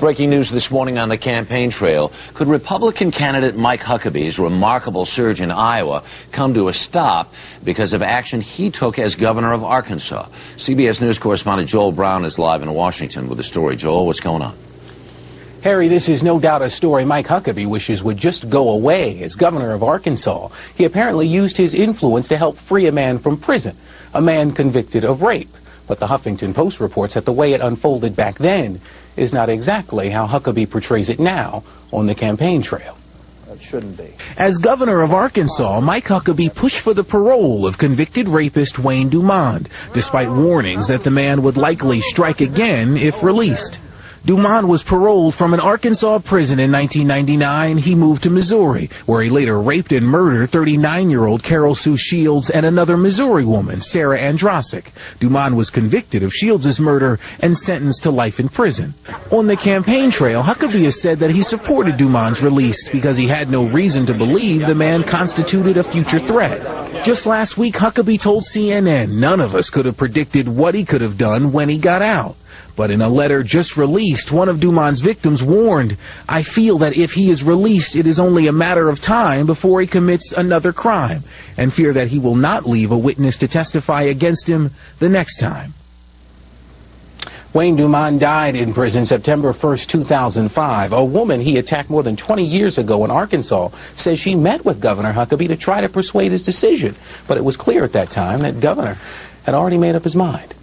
Breaking news this morning on the campaign trail. Could Republican candidate Mike Huckabee's remarkable surge in Iowa come to a stop because of action he took as governor of Arkansas? CBS News correspondent Joel Brown is live in Washington with the story. Joel, what's going on? Harry, this is no doubt a story Mike Huckabee wishes would just go away as governor of Arkansas. He apparently used his influence to help free a man from prison, a man convicted of rape. But the Huffington Post reports that the way it unfolded back then is not exactly how Huckabee portrays it now on the campaign trail. That shouldn't be. As governor of Arkansas, Mike Huckabee pushed for the parole of convicted rapist Wayne Dumond, despite warnings that the man would likely strike again if released. Dumond was paroled from an Arkansas prison in 1999. He moved to Missouri, where he later raped and murdered 39-year-old Carol Sue Shields and another Missouri woman, Sarah Andrasic. Dumond was convicted of Shields' murder and sentenced to life in prison. On the campaign trail, Huckabee has said that he supported Dumond's release because he had no reason to believe the man constituted a future threat. Just last week, Huckabee told CNN none of us could have predicted what he could have done when he got out. But in a letter just released, one of Dumond's victims warned, "I feel that if he is released, it is only a matter of time before he commits another crime, and fear that he will not leave a witness to testify against him the next time." Wayne Dumond died in prison September 1st, 2005. A woman he attacked more than 20 years ago in Arkansas says she met with Governor Huckabee to try to persuade his decision. But it was clear at that time that Governor had already made up his mind.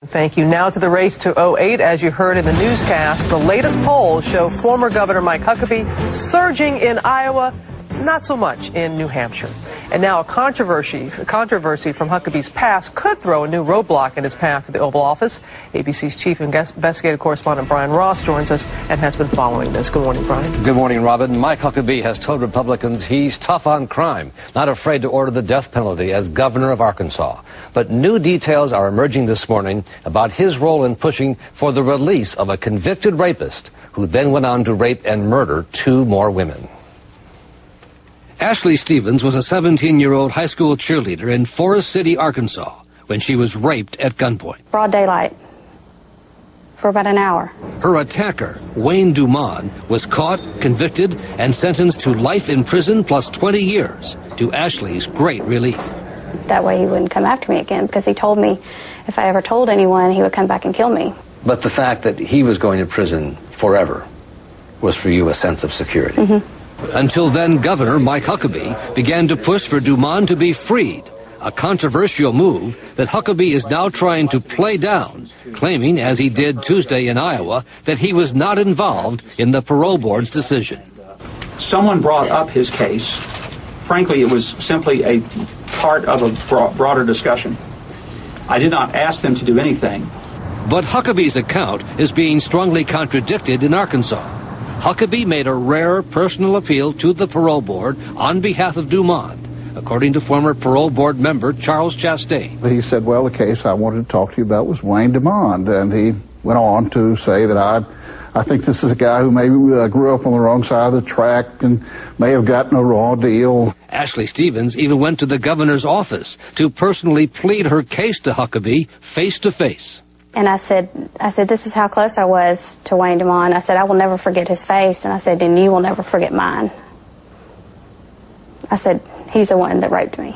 Thank you. Now to the race to 08. As you heard in the newscast, the latest polls show former Governor Mike Huckabee surging in Iowa, not so much in New Hampshire. And now a controversy from Huckabee's past could throw a new roadblock in his path to the Oval Office. ABC's chief investigative correspondent Brian Ross joins us and has been following this. Good morning, Brian. Good morning, Robin. Mike Huckabee has told Republicans he's tough on crime, not afraid to order the death penalty as governor of Arkansas. But new details are emerging this morning about his role in pushing for the release of a convicted rapist who then went on to rape and murder 2 more women. Ashley Stevens was a 17-year-old high school cheerleader in Forest City, Arkansas, when she was raped at gunpoint. Broad daylight for about an hour. Her attacker, Wayne Dumond, was caught, convicted, and sentenced to life in prison plus 20 years, to Ashley's great relief. That way he wouldn't come after me again, because he told me if I ever told anyone, he would come back and kill me. But the fact that he was going to prison forever was for you a sense of security. Mm-hmm. Until then, Governor Mike Huckabee began to push for Dumond to be freed, a controversial move that Huckabee is now trying to play down, claiming, as he did Tuesday in Iowa, that he was not involved in the parole board's decision. Someone brought up his case. Frankly, it was simply a part of a broader discussion. I did not ask them to do anything. But Huckabee's account is being strongly contradicted in Arkansas. Huckabee made a rare personal appeal to the parole board on behalf of Dumond, according to former parole board member Charles Chastain. He said, well, the case I wanted to talk to you about was Wayne Dumond, and he went on to say that I think this is a guy who maybe grew up on the wrong side of the track and may have gotten a raw deal. Ashley Stevens even went to the governor's office to personally plead her case to Huckabee face to face. And I said, this is how close I was to Wayne Dumond. I said, I will never forget his face. And I said, and you will never forget mine. I said, he's the one that raped me.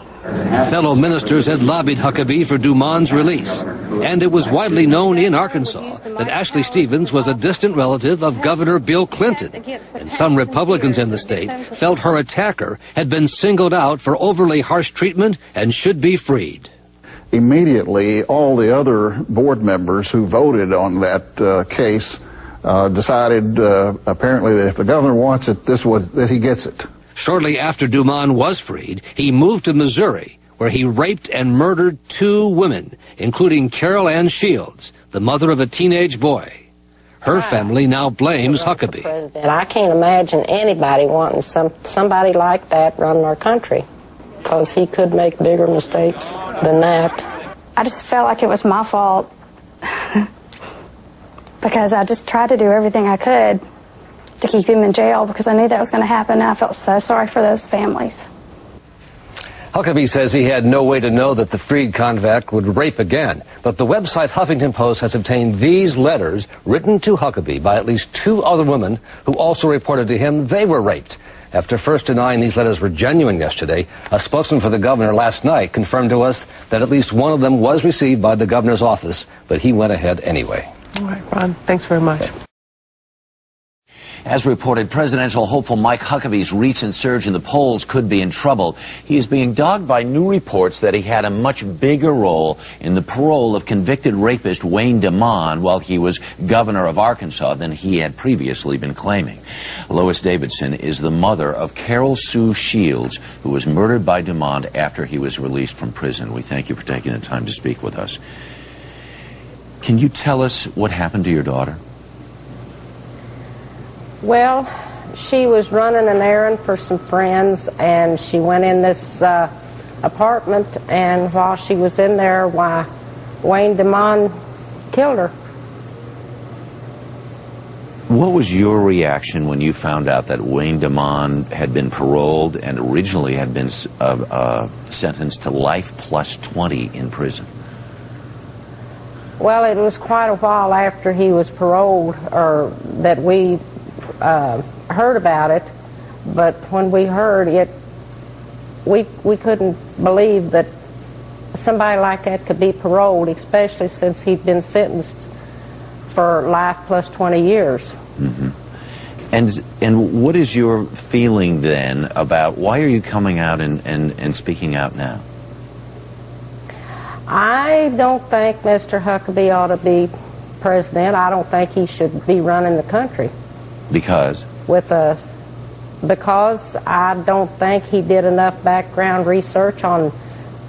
Fellow ministers had lobbied Huckabee for Dumond's release. And it was widely known in Arkansas that Ashley Stevens was a distant relative of Governor Bill Clinton. And some Republicans in the state felt her attacker had been singled out for overly harsh treatment and should be freed. Immediately, all the other board members who voted on that case decided apparently that if the governor wants it, that he gets it. Shortly after Dumond was freed, he moved to Missouri, where he raped and murdered 2 women, including Carol Ann Shields, the mother of a teenage boy. Her family now blames Huckabee. I can't imagine anybody wanting somebody like that running our country, because he could make bigger mistakes than that. I just felt like it was my fault because I just tried to do everything I could to keep him in jail because I knew that was going to happen, and I felt so sorry for those families. Huckabee says he had no way to know that the freed convict would rape again, but the website Huffington Post has obtained these letters written to Huckabee by at least 2 other women who also reported to him they were raped. After first denying these letters were genuine yesterday, a spokesman for the governor last night confirmed to us that at least one of them was received by the governor's office, but he went ahead anyway. All right, Ron, thanks very much. As reported, presidential hopeful Mike Huckabee's recent surge in the polls could be in trouble. He is being dogged by new reports that he had a much bigger role in the parole of convicted rapist Wayne DeMond while he was governor of Arkansas than he had previously been claiming. Lois Davidson is the mother of Carol Sue Shields, who was murdered by DeMond after he was released from prison. We thank you for taking the time to speak with us. Can you tell us what happened to your daughter? Well, she was running an errand for some friends, and she went in this apartment, and while she was in there, Wayne DeMond killed her. What was your reaction when you found out that Wayne DeMond had been paroled and originally had been sentenced to life plus 20 in prison? Well, it was quite a while after he was paroled, or that we heard about it, but when we heard it, we couldn't believe that somebody like that could be paroled, especially since he'd been sentenced for life plus 20 years. Mm-hmm. And what is your feeling then about why are you coming out and speaking out now? I don't think Mr. Huckabee ought to be president. I don't think he should be running the country. Because? Because I don't think he did enough background research on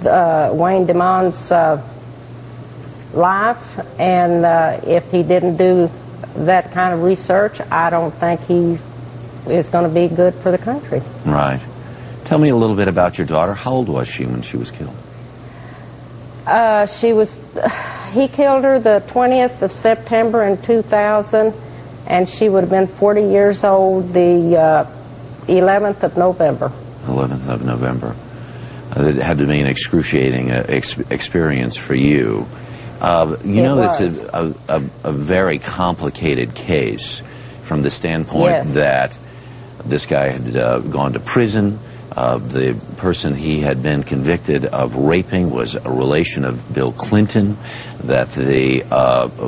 Wayne DeMond's life, and if he didn't do that kind of research, I don't think he is going to be good for the country. Right. Tell me a little bit about your daughter. How old was she when she was killed? He killed her the 20th of September in 2000, and she would have been 40 years old the 11th of November. 11th of November. It had to be an excruciating experience for you. You know, that's a very complicated case from the standpoint that this guy had gone to prison. The person he had been convicted of raping was a relation of Bill Clinton, that the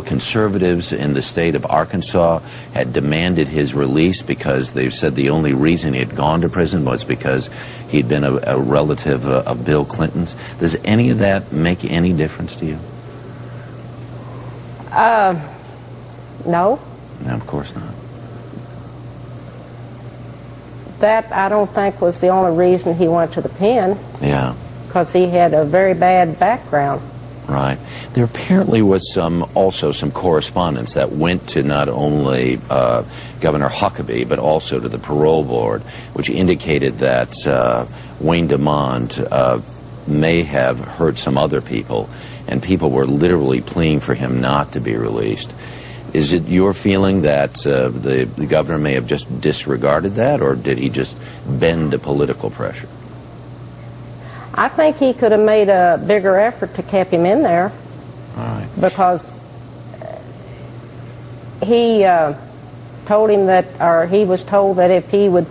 conservatives in the state of Arkansas had demanded his release because they said the only reason he had gone to prison was because he'd been a relative of Bill Clinton's. Does any of that make any difference to you? No. No, of course not. That, I don't think, was the only reason he went to the pen. Yeah. Because he had a very bad background. Right. There apparently was also some correspondence that went to not only Governor Huckabee, but also to the parole board, which indicated that Wayne DeMond may have hurt some other people, and people were literally pleading for him not to be released. Is it your feeling that the governor may have just disregarded that, or did he just bend to political pressure? I think he could have made a bigger effort to keep him in there. All right. Because he told him that, or he was told that if he would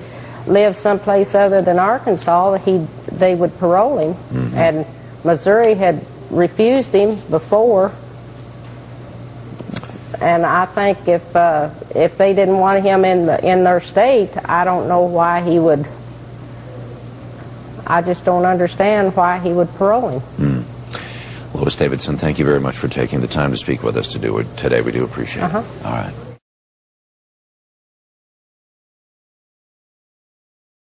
live someplace other than Arkansas, they would parole him. Mm-hmm. And Missouri had refused him before. And I think if they didn't want him in their state, I don't know why he would. I just don't understand why he would parole him. Lois Davidson, thank you very much for taking the time to speak with us today. We do appreciate it. All right.